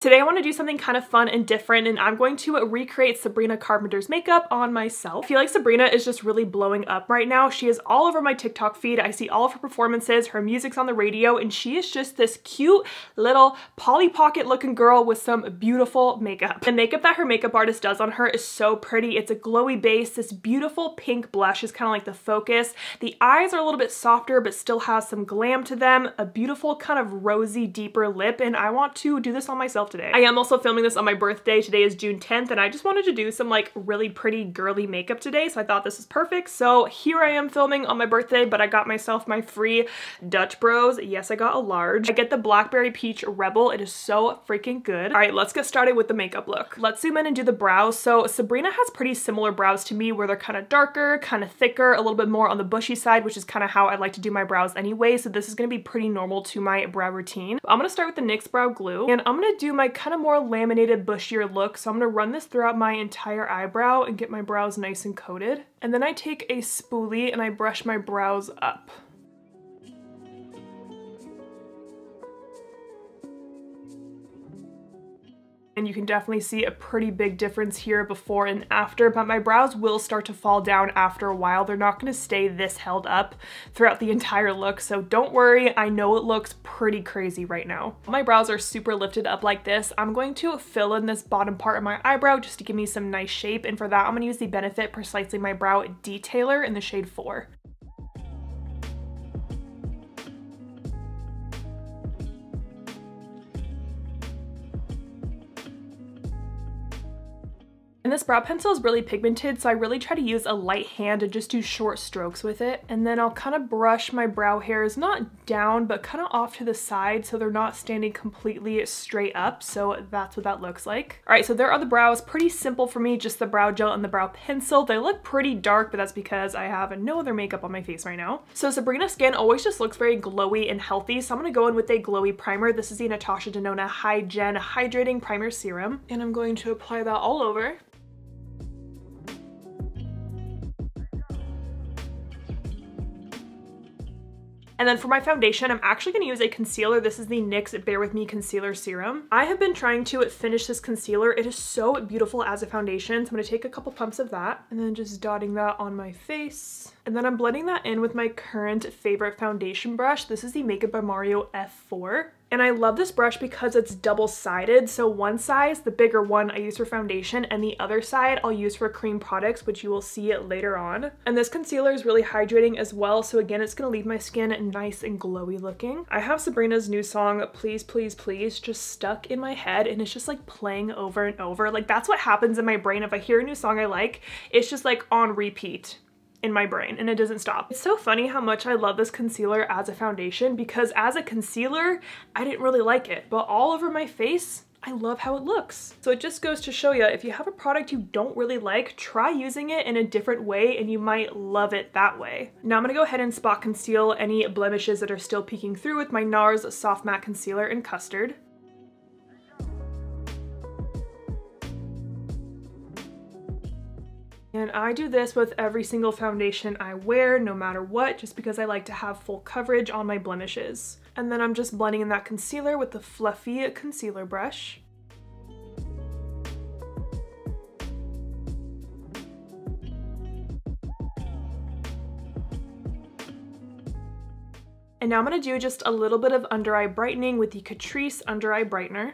Today I want to do something kind of fun and different, and I'm going to recreate Sabrina Carpenter's makeup on myself. I feel like Sabrina is just really blowing up right now. She is all over my TikTok feed. I see all of her performances, her music's on the radio, and she is just this cute little Polly Pocket looking girl with some beautiful makeup. The makeup that her makeup artist does on her is so pretty. It's a glowy base. This beautiful pink blush is kind of like the focus. The eyes are a little bit softer but still has some glam to them. A beautiful kind of rosy, deeper lip, and I want to do this on myself today. I am also filming this on my birthday. Today is June 10th, and I just wanted to do some like really pretty girly makeup today, so I thought this was perfect. So here I am filming on my birthday, but I got myself my free Dutch Bros. Yes, I got a large. I get the Blackberry Peach Rebel. It is so freaking good. All right, let's get started with the makeup look. Let's zoom in and do the brows. So Sabrina has pretty similar brows to me, where they're kind of darker, kind of thicker, a little bit more on the bushy side, which is kind of how I like to do my brows anyway. So this is going to be pretty normal to my brow routine. I'm going to start with the NYX Brow Glue, and I'm going to do my kind of more laminated, bushier look. So I'm going to run this throughout my entire eyebrow and get my brows nice and coated. And then I take a spoolie and I brush my brows up. And you can definitely see a pretty big difference here before and after, but my brows will start to fall down after a while. They're not going to stay this held up throughout the entire look, so don't worry. I know it looks pretty crazy right now. My brows are super lifted up like this. I'm going to fill in this bottom part of my eyebrow just to give me some nice shape, and for that I'm going to use the Benefit Precisely My Brow Detailer in the shade 4. And this brow pencil is really pigmented, so I really try to use a light hand and just do short strokes with it. And then I'll kind of brush my brow hairs, not down, but kind of off to the side so they're not standing completely straight up. So that's what that looks like. All right, so there are the brows. Pretty simple for me, just the brow gel and the brow pencil. They look pretty dark, but that's because I have no other makeup on my face right now. So Sabrina's skin always just looks very glowy and healthy, so I'm gonna go in with a glowy primer. This is the Natasha Denona Hi-Gen Hydrating Primer Serum, and I'm going to apply that all over. And then for my foundation, I'm actually going to use a concealer. This is the NYX Bare With Me Concealer Serum. I have been trying to finish this concealer. It is so beautiful as a foundation. So I'm going to take a couple pumps of that and then just dotting that on my face. And then I'm blending that in with my current favorite foundation brush. This is the Makeup by Mario F4. And I love this brush because it's double-sided. So one size, the bigger one, I use for foundation, and the other side I'll use for cream products, which you will see it later on. And this concealer is really hydrating as well. So again, it's gonna leave my skin nice and glowy looking. I have Sabrina's new song, Please, Please, Please, just stuck in my head, and it's just like playing over and over. Like that's what happens in my brain. If I hear a new song I like, it's just like on repeat in my brain and it doesn't stop. It's so funny how much I love this concealer as a foundation, because as a concealer, I didn't really like it, but all over my face, I love how it looks. So it just goes to show you, if you have a product you don't really like, try using it in a different way and you might love it that way. Now I'm gonna go ahead and spot conceal any blemishes that are still peeking through with my NARS Soft Matte Concealer in Custard. And I do this with every single foundation I wear, no matter what, just because I like to have full coverage on my blemishes. And then I'm just blending in that concealer with the fluffy concealer brush. And now I'm going to do just a little bit of under eye brightening with the Catrice Under Eye Brightener.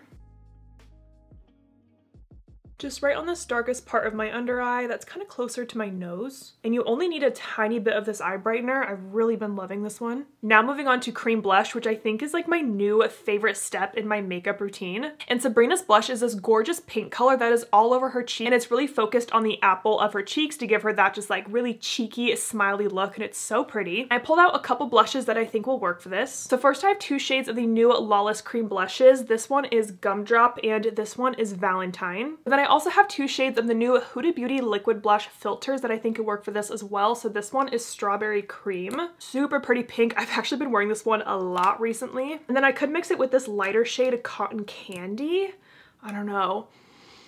Just right on this darkest part of my under eye that's kind of closer to my nose. And you only need a tiny bit of this eye brightener. I've really been loving this one. Now moving on to cream blush, which I think is like my new favorite step in my makeup routine. And Sabrina's blush is this gorgeous pink color that is all over her cheek, and it's really focused on the apple of her cheeks to give her that just like really cheeky, smiley look, and it's so pretty. I pulled out a couple blushes that I think will work for this. So first I have two shades of the new Lawless Cream blushes. This one is Gumdrop and this one is Valentine. And then I also have two shades of the new Huda Beauty Liquid Blush Filters that I think could work for this as well. So this one is Strawberry Cream. Super pretty pink. I've actually been wearing this one a lot recently. And then I could mix it with this lighter shade of Cotton Candy. I don't know.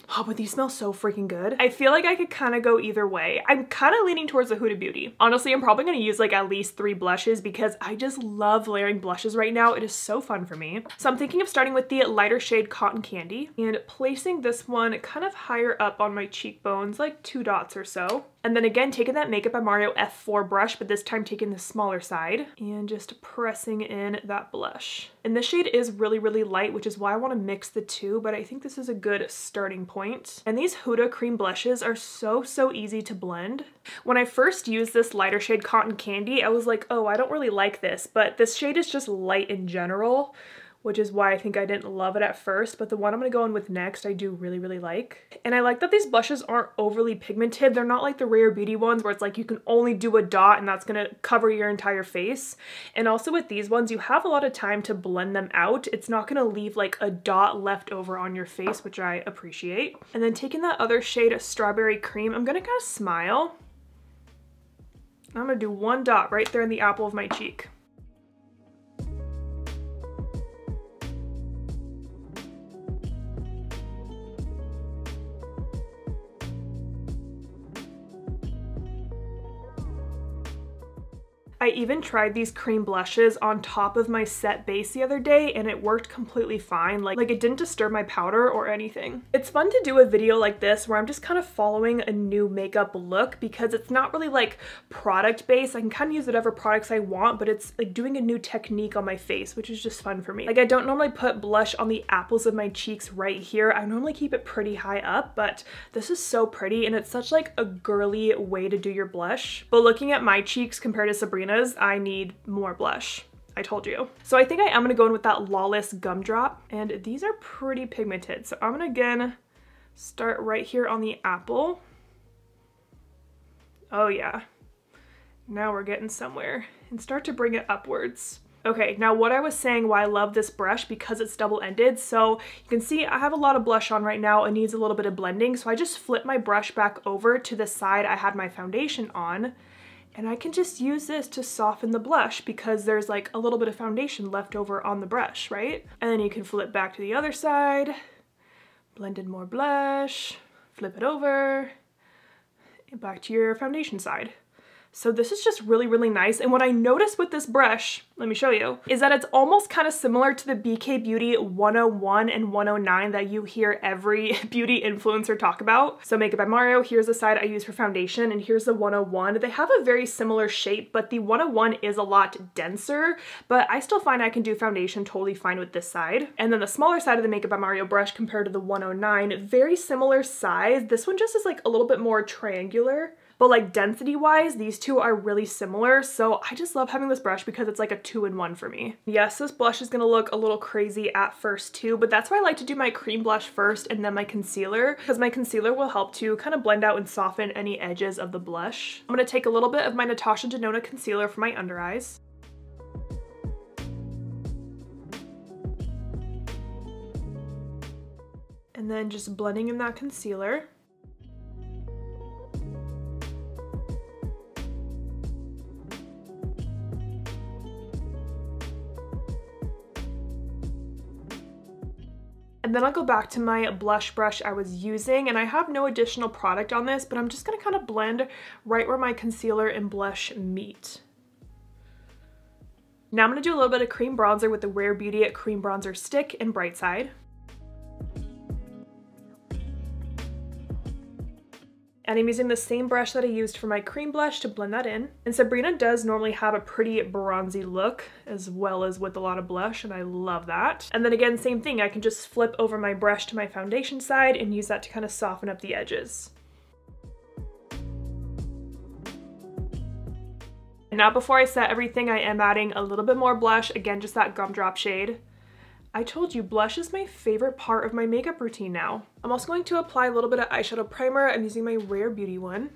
Oh, but these smell so freaking good. I feel like I could kind of go either way. I'm kind of leaning towards the Huda Beauty. Honestly, I'm probably going to use like at least 3 blushes because I just love layering blushes right now. It is so fun for me. So I'm thinking of starting with the lighter shade Cotton Candy and placing this one kind of higher up on my cheekbones, like 2 dots or so. And then again, taking that Makeup by Mario F4 brush, but this time taking the smaller side and just pressing in that blush. And this shade is really, really light, which is why I want to mix the two, but I think this is a good starting point. And these Huda cream blushes are so easy to blend. When I first used this lighter shade Cotton Candy, I was like, oh, I don't really like this, but this shade is just light in general, which is why I think I didn't love it at first, but the one I'm gonna go in with next I do really, really like. And I like that these blushes aren't overly pigmented. They're not like the Rare Beauty ones where it's like you can only do a dot and that's gonna cover your entire face. And also with these ones, you have a lot of time to blend them out. It's not gonna leave like a dot left over on your face, which I appreciate. And then taking that other shade of Strawberry Cream, I'm gonna kind of smile. I'm gonna do 1 dot right there in the apple of my cheek. I even tried these cream blushes on top of my set base the other day and it worked completely fine. Like it didn't disturb my powder or anything. It's fun to do a video like this where I'm just kind of following a new makeup look because it's not really like product based. I can kind of use whatever products I want, but it's like doing a new technique on my face, which is just fun for me. Like I don't normally put blush on the apples of my cheeks right here. I normally keep it pretty high up, but this is so pretty and it's such like a girly way to do your blush. But looking at my cheeks compared to Sabrina's, I need more blush. I told you. So I think I am gonna go in with that Lawless Gumdrop, and these are pretty pigmented. So I'm gonna again start right here on the apple. Oh yeah, now we're getting somewhere, and start to bring it upwards. Okay, now what I was saying why I love this brush because it's double-ended. So you can see I have a lot of blush on right now. It needs a little bit of blending. So I just flip my brush back over to the side I had my foundation on. And I can just use this to soften the blush because there's like a little bit of foundation left over on the brush, right? And then you can flip back to the other side, blend in more blush, flip it over, and back to your foundation side. So this is just really, really nice. And what I noticed with this brush, let me show you, is that it's almost kind of similar to the BK Beauty 101 and 109 that you hear every beauty influencer talk about. So Makeup by Mario, here's the side I use for foundation, and here's the 101. They have a very similar shape, but the 101 is a lot denser, but I still find I can do foundation totally fine with this side. And then the smaller side of the Makeup by Mario brush compared to the 109, very similar size. This one just is like a little bit more triangular. But like density wise, these two are really similar. So I just love having this brush because it's like a 2-in-1 for me. Yes, this blush is gonna look a little crazy at first too, but that's why I like to do my cream blush first and then my concealer, because my concealer will help to kind of blend out and soften any edges of the blush. I'm gonna take a little bit of my Natasha Denona concealer for my under eyes. And then just blending in that concealer. And then I'll go back to my blush brush I was using, and I have no additional product on this, but I'm just gonna kind of blend right where my concealer and blush meet. Now I'm gonna do a little bit of cream bronzer with the Rare Beauty Cream Bronzer Stick in Bright Side. And I'm using the same brush that I used for my cream blush to blend that in. And Sabrina does normally have a pretty bronzy look as well as with a lot of blush, and I love that. And then again, same thing, I can just flip over my brush to my foundation side and use that to kind of soften up the edges. And now before I set everything, I am adding a little bit more blush, again, just that Gumdrop shade. I told you, blush is my favorite part of my makeup routine now. I'm also going to apply a little bit of eyeshadow primer. I'm using my Rare Beauty one.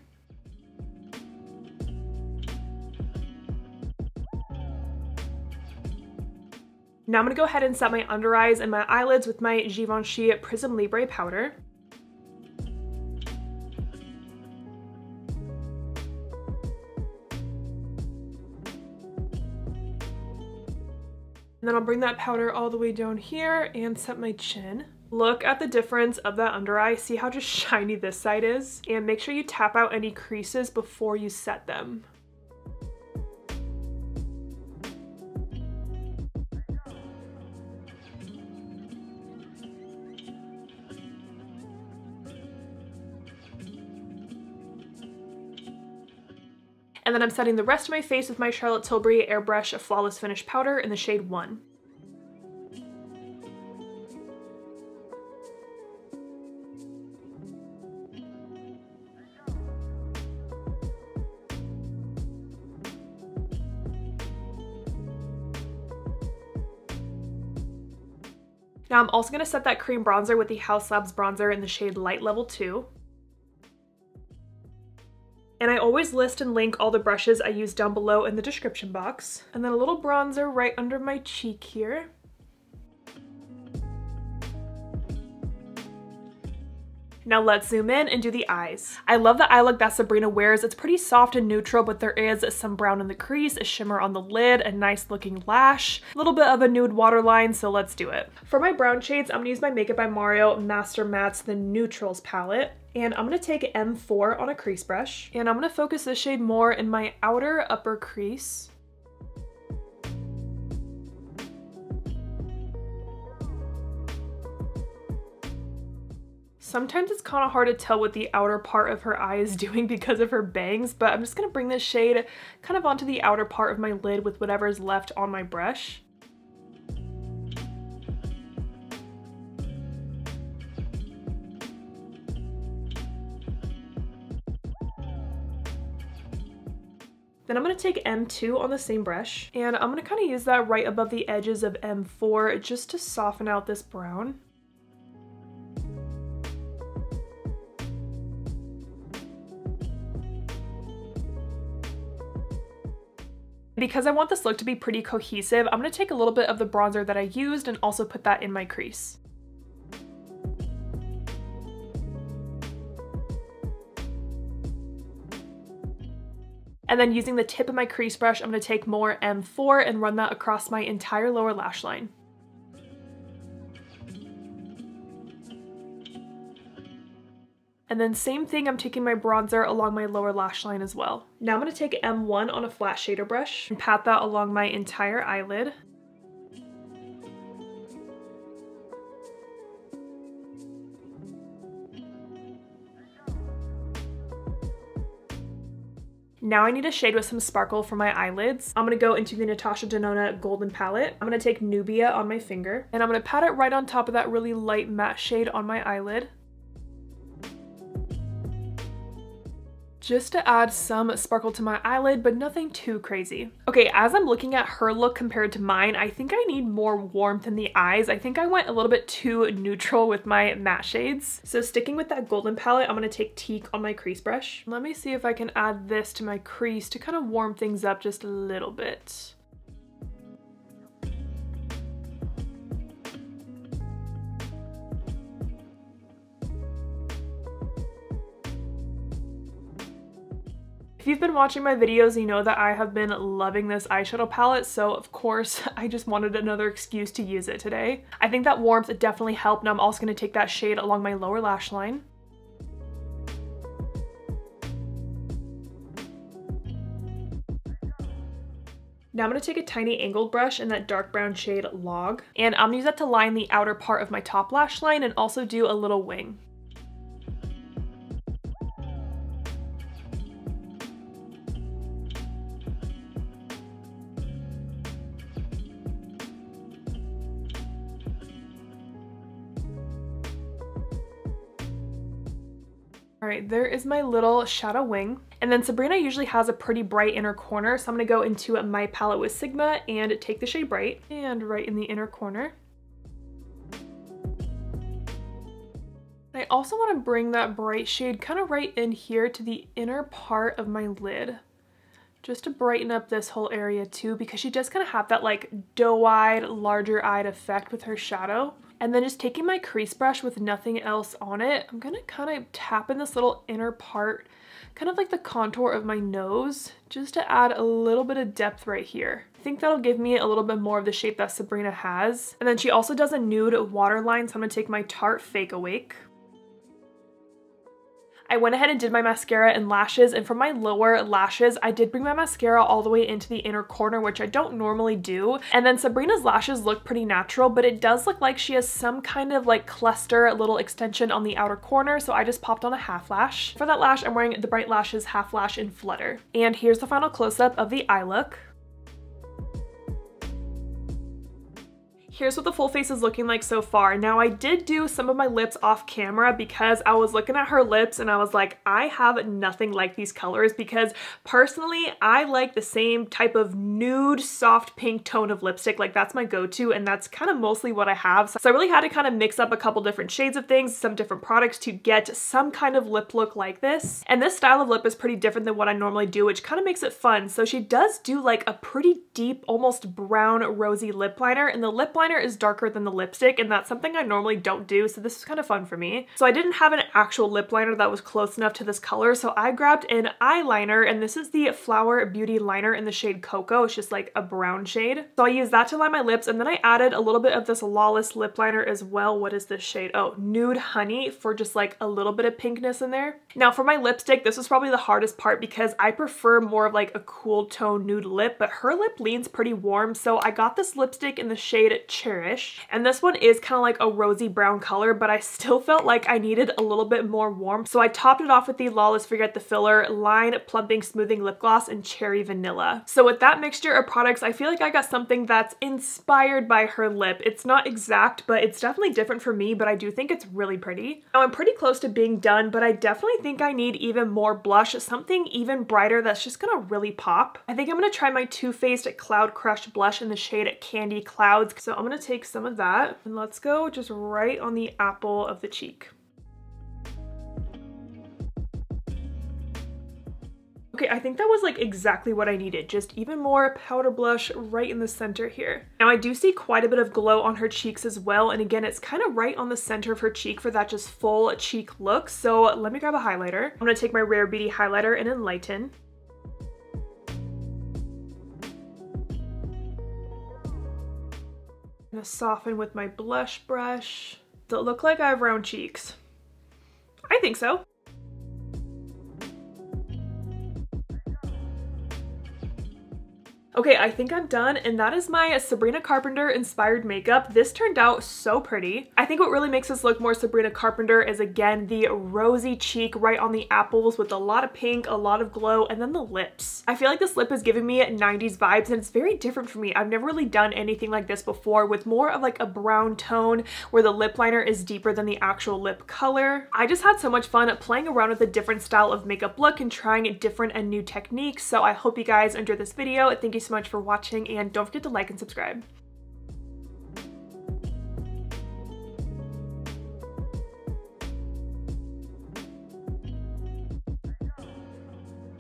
Now I'm gonna go ahead and set my under eyes and my eyelids with my Givenchy Prism Libre powder. And then I'll bring that powder all the way down here and set my chin. Look at the difference of that under eye. See how just shiny this side is? And make sure you tap out any creases before you set them. And then I'm setting the rest of my face with my Charlotte Tilbury Airbrush Flawless Finish Powder in the shade 1. Now I'm also going to set that cream bronzer with the Haus Labs bronzer in the shade Light Level 2. And I always list and link all the brushes I use down below in the description box. And then a little bronzer right under my cheek here. Now let's zoom in and do the eyes. I love the eye look that Sabrina wears. It's pretty soft and neutral, but there is some brown in the crease, a shimmer on the lid, a nice looking lash, a little bit of a nude waterline, so let's do it. For my brown shades, I'm gonna use my Makeup by Mario Master Mattes the Neutrals palette. And I'm gonna take M4 on a crease brush, and I'm gonna focus this shade more in my outer upper crease. Sometimes it's kind of hard to tell what the outer part of her eye is doing because of her bangs, but I'm just going to bring this shade kind of onto the outer part of my lid with whatever is left on my brush. Then I'm going to take M2 on the same brush, and I'm going to kind of use that right above the edges of M4 just to soften out this brown. Because I want this look to be pretty cohesive, I'm going to take a little bit of the bronzer that I used and also put that in my crease. And then using the tip of my crease brush, I'm going to take more M4 and run that across my entire lower lash line. And then same thing, I'm taking my bronzer along my lower lash line as well. Now I'm going to take M1 on a flat shader brush and pat that along my entire eyelid. Now I need a shade with some sparkle for my eyelids. I'm going to go into the Natasha Denona Golden Palette. I'm going to take Nubia on my finger, and I'm going to pat it right on top of that really light matte shade on my eyelid, just to add some sparkle to my eyelid, but nothing too crazy. Okay, as I'm looking at her look compared to mine, I think I need more warmth in the eyes. I think I went a little bit too neutral with my matte shades. So sticking with that golden palette, I'm going to take Teak on my crease brush. Let me see if I can add this to my crease to kind of warm things up just a little bit. If you've been watching my videos, you know that I have been loving this eyeshadow palette, so of course I just wanted another excuse to use it today. I think that warmth definitely helped. Now I'm also going to take that shade along my lower lash line. Now I'm going to take a tiny angled brush in that dark brown shade Log, and I'm going to use that to line the outer part of my top lash line and also do a little wing. Alright, there is my little shadow wing. And then Sabrina usually has a pretty bright inner corner, so I'm going to go into my palette with Sigma and take the shade Bright, and right in the inner corner. I also want to bring that bright shade kind of right in here to the inner part of my lid, just to brighten up this whole area too, because she does kind of have that like doe-eyed, larger-eyed effect with her shadow. And then just taking my crease brush with nothing else on it, I'm gonna kind of tap in this little inner part, kind of like the contour of my nose, just to add a little bit of depth right here. I think that'll give me a little bit more of the shape that Sabrina has. And then she also does a nude waterline, so I'm gonna take my Tarte Fake Awake. I went ahead and did my mascara and lashes, and for my lower lashes, I did bring my mascara all the way into the inner corner, which I don't normally do. And then Sabrina's lashes look pretty natural, but it does look like she has some kind of like cluster little extension on the outer corner, so I just popped on a half lash. For that lash, I'm wearing the Bright Lashes half lash in Flutter. And here's the final close-up of the eye look. Here's what the full face is looking like so far. Now I did do some of my lips off camera because I was looking at her lips and I was like, I have nothing like these colors, because personally I like the same type of nude soft pink tone of lipstick. Like that's my go-to, and that's kind of mostly what I have. So I really had to kind of mix up a couple different shades of things, some different products to get some kind of lip look like this. And this style of lip is pretty different than what I normally do, which kind of makes it fun. So she does do like a pretty deep, almost brown rosy lip liner, and the lip liner is darker than the lipstick, and that's something I normally don't do, so this is kind of fun for me. So I didn't have an actual lip liner that was close enough to this color, so I grabbed an eyeliner, and this is the Flower Beauty liner in the shade Cocoa. It's just like a brown shade. So I used that to line my lips, and then I added a little bit of this Lawless lip liner as well. What is this shade? Oh, Nude Honey, for just like a little bit of pinkness in there. Now for my lipstick, this was probably the hardest part because I prefer more of like a cool tone nude lip, but her lip leans pretty warm, so I got this lipstick in the shade Cherish. And this one is kind of like a rosy brown color, but I still felt like I needed a little bit more warmth. So I topped it off with the Lawless Forget the Filler Line Plumping Smoothing Lip Gloss in Cherry Vanilla. So with that mixture of products, I feel like I got something that's inspired by her lip. It's not exact, but it's definitely different for me, but I do think it's really pretty. Now I'm pretty close to being done, but I definitely think I need even more blush, something even brighter that's just gonna really pop. I think I'm gonna try my Too Faced Cloud Crush blush in the shade Candy Clouds. So I'm gonna take some of that, and let's go just right on the apple of the cheek. Okay, I think that was like exactly what I needed. Just even more powder blush right in the center here. Now I do see quite a bit of glow on her cheeks as well, and again, it's kind of right on the center of her cheek for that just full cheek look. So let me grab a highlighter. I'm gonna take my Rare Beauty highlighter and Enlighten. I'm gonna soften with my blush brush. Does it look like I have round cheeks? I think so. Okay, I think I'm done, and that is my Sabrina Carpenter inspired makeup. This turned out so pretty. I think what really makes this look more Sabrina Carpenter is, again, the rosy cheek right on the apples with a lot of pink, a lot of glow, and then the lips. I feel like this lip is giving me 90s vibes, and it's very different for me. I've never really done anything like this before, with more of like a brown tone where the lip liner is deeper than the actual lip color. I just had so much fun playing around with a different style of makeup look and trying different and new techniques, so I hope you guys enjoyed this video. Thank you so much for watching, and don't forget to like and subscribe.